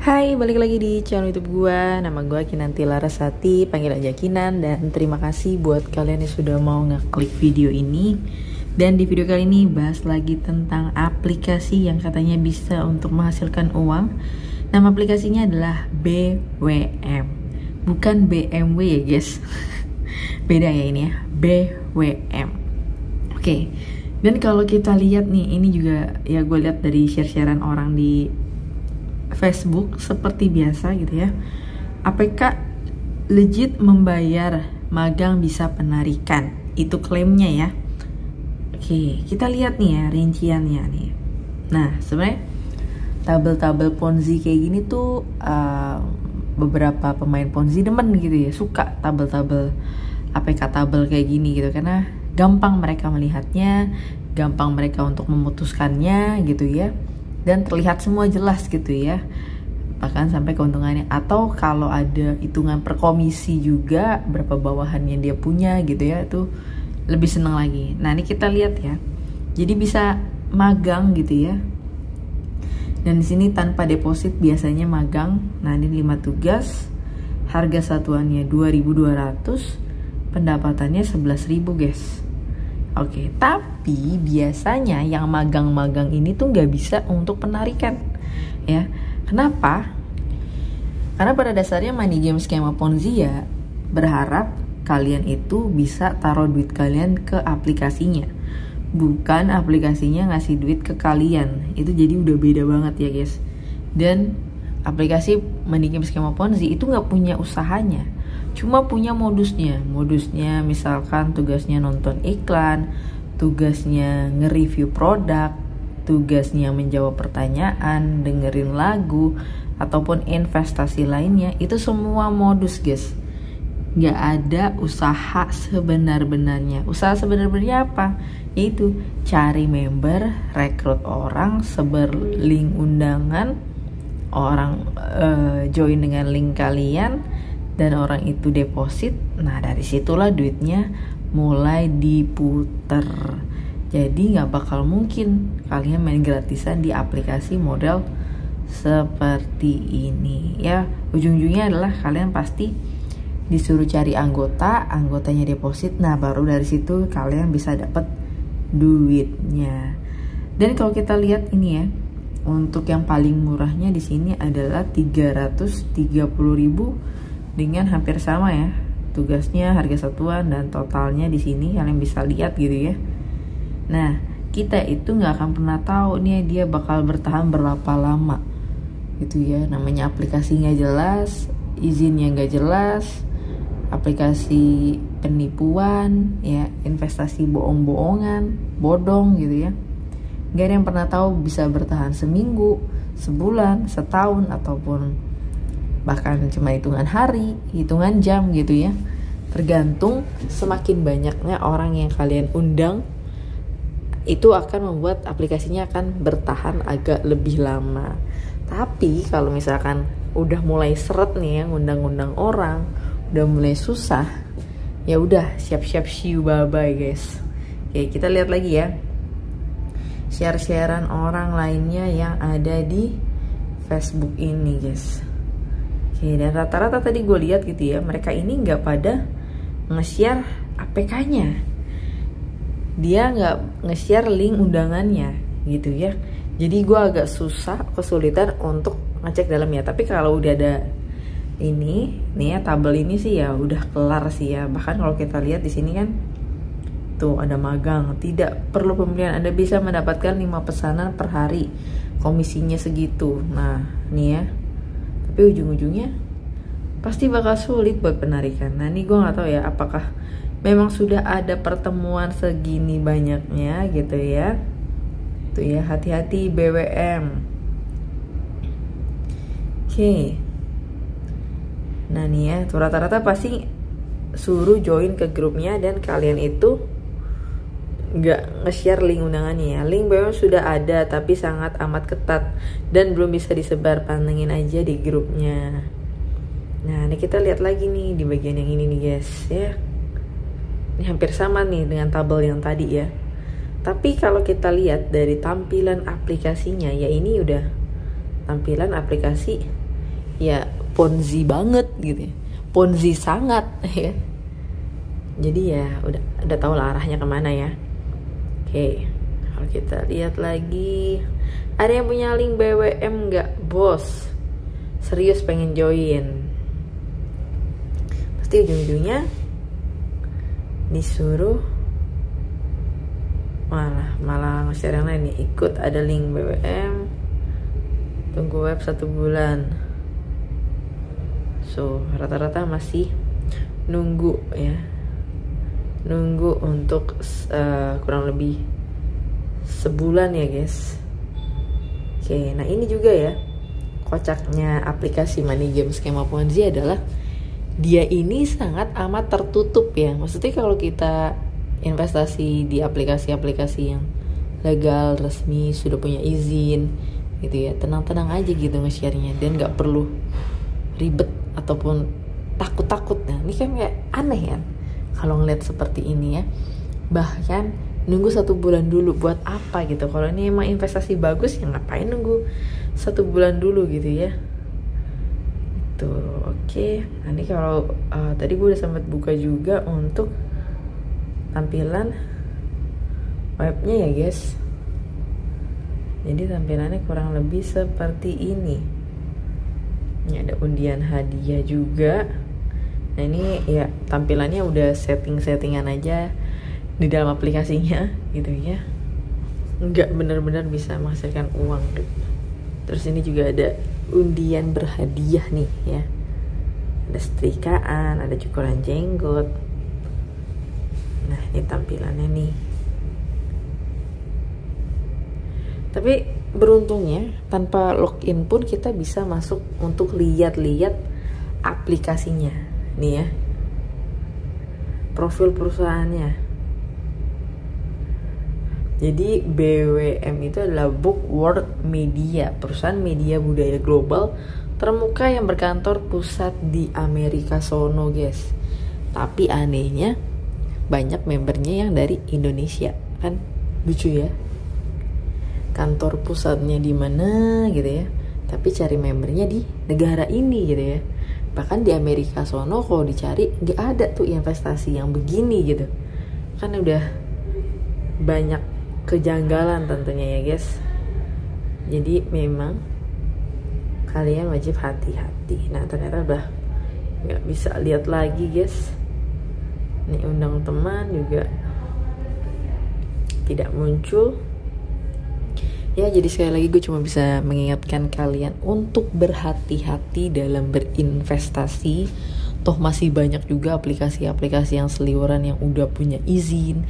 Hai, balik lagi di channel YouTube gue. Nama gue Kinanti Larasati, panggil aja Kinan. Dan terima kasih buat kalian yang sudah mau ngeklik video ini. Dan di video kali ini bahas lagi tentang aplikasi yang katanya bisa untuk menghasilkan uang. Nama aplikasinya adalah BWM, bukan BMW ya guys. Beda ya ini ya, BWM. Oke. Dan kalau kita lihat nih, ini juga ya gue lihat dari share-sharean orang di Facebook seperti biasa gitu ya. APK legit membayar, magang bisa penarikan. Itu klaimnya ya. Oke, kita lihat nih ya rinciannya nih. Nah, sebenarnya tabel-tabel Ponzi kayak gini tuh beberapa pemain Ponzi demen gitu ya, suka tabel-tabel APK tabel kayak gini gitu, karena gampang mereka melihatnya, gampang mereka untuk memutuskannya gitu ya. Dan terlihat semua jelas gitu ya, bahkan sampai keuntungannya, atau kalau ada hitungan per komisi juga berapa bawahannya dia punya gitu ya, itu lebih seneng lagi. Nah ini kita lihat ya, jadi bisa magang gitu ya. Dan di sini tanpa deposit biasanya magang. Nah ini 5 tugas, harga satuannya 2.200, pendapatannya 11.000 guys. Oke, tapi biasanya yang magang-magang ini tuh nggak bisa untuk penarikan, ya. Kenapa? Karena pada dasarnya money game skema Ponzi ya berharap kalian itu bisa taruh duit kalian ke aplikasinya, bukan aplikasinya ngasih duit ke kalian. Itu jadi udah beda banget ya guys. Dan aplikasi money game skema Ponzi itu nggak punya usahanya, cuma punya modusnya misalkan tugasnya nonton iklan, tugasnya nge-review produk, tugasnya menjawab pertanyaan, dengerin lagu, ataupun investasi lainnya. Itu semua modus guys, nggak ada usaha sebenar-benarnya. Usaha sebenar-benarnya apa? Yaitu cari member, rekrut orang, sebar link undangan, orang join dengan link kalian, dan orang itu deposit. Nah dari situlah duitnya mulai diputer. Jadi nggak bakal mungkin kalian main gratisan di aplikasi model seperti ini ya. Ujung-ujungnya adalah kalian pasti disuruh cari anggota, anggotanya deposit. Nah baru dari situ kalian bisa dapat duitnya. Dan kalau kita lihat ini ya, untuk yang paling murahnya di sini adalah 330.000 dengan hampir sama ya tugasnya, harga satuan, dan totalnya di sini kalian bisa lihat gitu ya. Nah kita itu nggak akan pernah tahu nih dia bakal bertahan berapa lama gitu ya. Namanya aplikasi nggak jelas, izinnya nggak jelas, aplikasi penipuan ya, investasi bohong-bohongan, bodong gitu ya. Nggak ada yang pernah tahu bisa bertahan seminggu, sebulan, setahun, ataupun bahkan cuma hitungan hari, hitungan jam gitu ya. Tergantung semakin banyaknya orang yang kalian undang, itu akan membuat aplikasinya akan bertahan agak lebih lama. Tapi kalau misalkan udah mulai seret nih ya, ngundang-undang orang, udah mulai susah, ya udah siap-siap see you, bye-bye guys. Oke, kita lihat lagi ya share-sharean orang lainnya yang ada di Facebook ini guys. Oke, dan rata-rata tadi gue lihat gitu ya, mereka ini nggak pada nge-share APK-nya. Dia nggak nge-share link undangannya gitu ya. Jadi gue agak kesulitan untuk ngecek dalamnya. Tapi kalau udah ada ini nih ya, tabel ini sih ya udah kelar sih ya. Bahkan kalau kita lihat di sini kan tuh ada magang, tidak perlu pembelian, Anda bisa mendapatkan 5 pesanan per hari, komisinya segitu. Nah nih ya, tapi ujung-ujungnya pasti bakal sulit buat penarikan. Nah ini gue nggak tahu ya, apakah memang sudah ada pertemuan segini banyaknya gitu ya. Tuh ya, hati-hati BWM. Oke. Nah nih ya, tuh rata-rata pasti suruh join ke grupnya, dan kalian itu nggak nge-share link undangannya ya. Link BWM sudah ada tapi sangat amat ketat dan belum bisa disebar, pantengin aja di grupnya. Nah ini kita lihat lagi nih di bagian yang ini nih guys ya. Ini hampir sama nih dengan tabel yang tadi ya. Tapi kalau kita lihat dari tampilan aplikasinya ya, ini udah tampilan aplikasi ya ponzi banget gitu ya, ponzi sangat ya. Jadi ya udah tahu lah arahnya kemana ya. Oke, kalau kita lihat lagi, ada yang punya link BWM nggak bos? Serius pengen join? Pasti ujung-ujungnya disuruh malah nge-share yang lain nih. Ikut ada link BWM, tunggu web 1 bulan. So rata-rata masih nunggu ya, nunggu untuk kurang lebih sebulan ya guys. Oke, nah ini juga ya kocaknya aplikasi money game skema Ponzi adalah dia ini sangat amat tertutup ya. Maksudnya kalau kita investasi di aplikasi-aplikasi yang legal, resmi, sudah punya izin gitu ya, tenang-tenang aja gitu nge-share-nya, dan gak perlu ribet ataupun takut-takut. Nah ini kan kayak aneh kan kalau ngeliat seperti ini ya. Bahkan nunggu 1 bulan dulu buat apa gitu? Kalau ini emang investasi bagus ya ngapain nunggu 1 bulan dulu gitu ya. Itu oke. Nah ini kalau tadi gue udah sempat buka juga untuk tampilan webnya ya guys. Jadi tampilannya kurang lebih seperti ini. Ini ada undian hadiah juga. Nah ini ya tampilannya udah settingan aja di dalam aplikasinya gitu ya. Nggak benar-benar bisa menghasilkan uang gitu. Terus ini juga ada undian berhadiah nih ya. Ada setrikaan, ada cukuran jenggot. Nah ini tampilannya nih. Tapi beruntungnya tanpa login pun kita bisa masuk untuk lihat-lihat aplikasinya nih ya, profil perusahaannya. Jadi BWM itu adalah Book World Media, perusahaan media budaya global termuka yang berkantor pusat di Amerika sono guys. Tapi anehnya banyak membernya yang dari Indonesia, kan lucu ya. Kantor pusatnya di mana gitu ya, tapi cari membernya di negara ini gitu ya. Bahkan di Amerika sono kalau dicari nggak ada tuh investasi yang begini gitu. Kan udah banyak kejanggalan tentunya ya guys. Jadi memang kalian wajib hati-hati. Nah ternyata udah nggak bisa lihat lagi guys. Ini undang teman juga tidak muncul. Ya jadi sekali lagi gue cuma bisa mengingatkan kalian untuk berhati-hati dalam berinvestasi. Toh masih banyak juga aplikasi-aplikasi yang seliweran yang udah punya izin,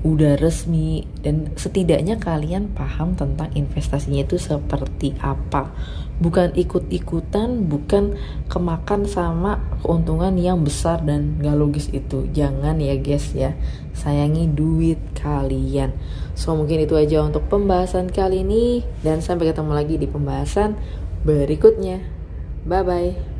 udah resmi, dan setidaknya kalian paham tentang investasinya itu seperti apa. Bukan ikut-ikutan, bukan kemakan sama keuntungan yang besar dan gak logis itu. Jangan ya guys ya, sayangi duit kalian. So mungkin itu aja untuk pembahasan kali ini, dan sampai ketemu lagi di pembahasan berikutnya. Bye bye.